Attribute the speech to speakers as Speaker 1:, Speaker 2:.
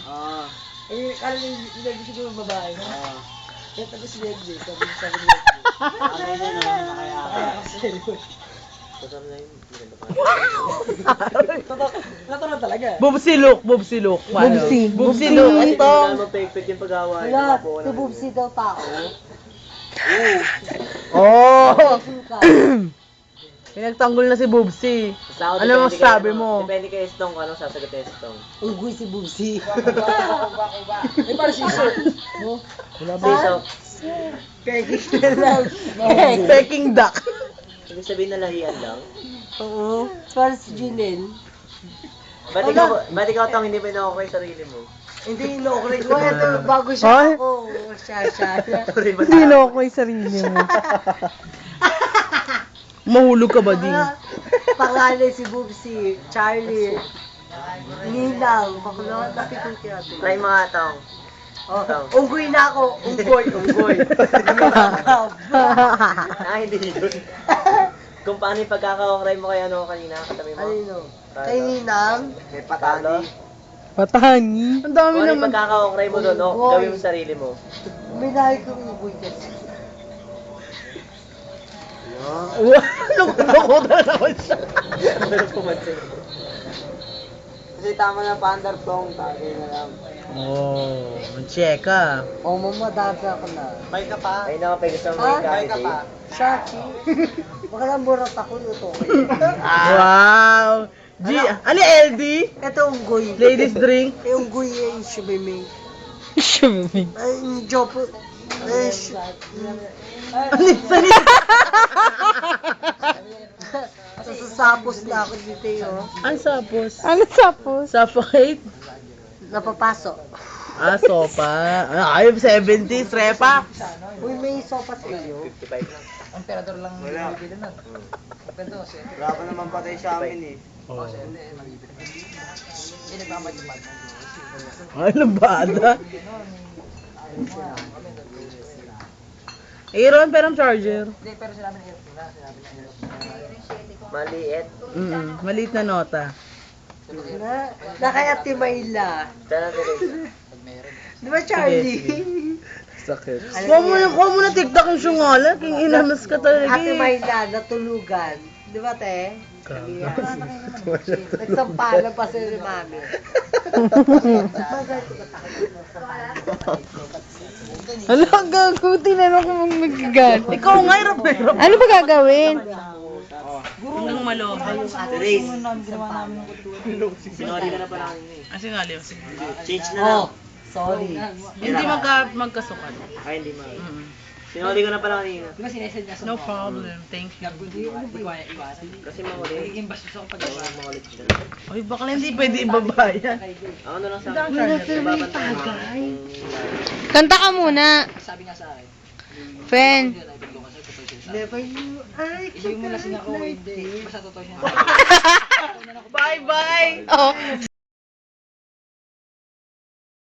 Speaker 1: Ah.
Speaker 2: Eh, kala nila siguro babae, no?
Speaker 1: Ah.
Speaker 2: Kaya tapos si Legbe, sabi ni Legbe.
Speaker 1: Ano yun, no?
Speaker 2: Kaya
Speaker 1: Nakaya.
Speaker 2: kasi yun.
Speaker 1: Totoo na yun.
Speaker 2: Natural talaga.
Speaker 3: Bubsi look.
Speaker 4: Bubsi.
Speaker 3: Bubsi look.
Speaker 1: Kasi
Speaker 3: Ito.
Speaker 1: kung mo perfect yung pag-awa.
Speaker 2: Wala, si Bubsy daw tao.
Speaker 3: Oh.
Speaker 2: Suka.
Speaker 3: Pinagtanggol na si Bubsi. Ano masasabi mo?
Speaker 1: Depende kay Stong kung anong sasagot kay Stong.
Speaker 2: Ugoy si Bubsy. Eh, para si Iso. No?
Speaker 1: Siso.
Speaker 2: Peking na lang.
Speaker 3: Peking duck.
Speaker 1: Ibig sabihin na lahian lang.
Speaker 2: Oo. Para si Junel.
Speaker 1: Ba't ikaw Tong hindi pa ino-okay sarili mo?
Speaker 2: Hindi, no, correct ko. Ito, bago siya
Speaker 4: Ay.
Speaker 2: ako. Siya.
Speaker 1: Sorry ba?
Speaker 4: Hindi ko yung sarili mo.
Speaker 3: Mahulog ka ba din?
Speaker 2: Pangalan si Bubsy, Charlie, Ninang, Pakulo, napikong kinatin.
Speaker 1: Try mga Tong.
Speaker 2: Oh, unggoy na ako. Unggoy.
Speaker 1: Hindi yun. Kung paano yung pagkaka-okay mo kay ano kanina, katabi mo.
Speaker 2: Ano yun? Kay Ninang,
Speaker 1: May patalo.
Speaker 4: Patani.
Speaker 3: Ang dami
Speaker 1: Kung ano yung
Speaker 3: naman.
Speaker 1: pagkaka-okay mo doon, no?
Speaker 2: Unggoy.
Speaker 1: Gawin mo sarili mo.
Speaker 2: may lahi kong unggoy kasi.
Speaker 3: Loko na naman siya.
Speaker 1: Ano pumansin? Kasi tama na pa-under Tong, tagay na lang.
Speaker 3: Oh, mancheka.
Speaker 2: Oh, mamadasa ako na.
Speaker 1: May ka pa? Ay na, pwede sa
Speaker 2: Ha?
Speaker 1: may ka pa.
Speaker 2: Shaki. Baka lang burat ako luto.
Speaker 3: Wow. G, ano LD?
Speaker 2: Ito unggoy.
Speaker 3: Ladies drink.
Speaker 2: Eh, unggoy yung shubiming.
Speaker 4: Swimming.
Speaker 2: Ay, yung jopo. Eh, Sasapos na ako dito yun.
Speaker 3: Ang sapos.
Speaker 4: Ano tapos?
Speaker 3: Suffocate.
Speaker 2: Napapasok.
Speaker 3: Sopa. Ay, 70s, repa.
Speaker 2: Uy, may sopa sa iyo.
Speaker 1: 55 lang.
Speaker 2: Ang perador lang
Speaker 1: Wala.
Speaker 2: bibili nun.
Speaker 1: Wala pa naman patay sa amin eh.
Speaker 3: Oh.
Speaker 2: Hindi nagmamadyaman.
Speaker 3: Ay, lambada. Aaron, pero ang charger.
Speaker 2: Hindi, pero sinabi na sinabi na
Speaker 1: Maliit.
Speaker 3: Maliit na nota.
Speaker 2: na kay Ate Mayla.
Speaker 1: Tara, Teresa.
Speaker 2: Di ba, Charlie?
Speaker 3: Sakit. Kuha mo na TikTok yung syungalan. King inamas ka talaga
Speaker 2: Ate
Speaker 3: eh.
Speaker 2: Mayla, natulugan. Di ba, te? Nagsampalan pa si Mami.
Speaker 4: Ano ang gagawin? Tinanong ko mong magagalit.
Speaker 3: Ikaw nga, hirap na hirap.
Speaker 4: Ano ba gagawin?
Speaker 3: Hanggang malo.
Speaker 1: Teresa. Sinori ka na pala kanina eh.
Speaker 3: Kasi nga, Leo.
Speaker 1: Change na lang.
Speaker 2: Oh, sorry.
Speaker 3: Hindi magkasukat.
Speaker 1: Ay, hindi ma. Sinori ka na pala kanina.
Speaker 3: No problem. Thank you.
Speaker 1: Kasi makulit. Makulit siya.
Speaker 3: Ay, baka hindi pwede ibaba yan.
Speaker 1: Ako na lang sa akin. Babantayan mo.
Speaker 4: Kanta ka muna. Friend.
Speaker 2: Never knew I could.
Speaker 3: Bye-bye!
Speaker 4: Oh.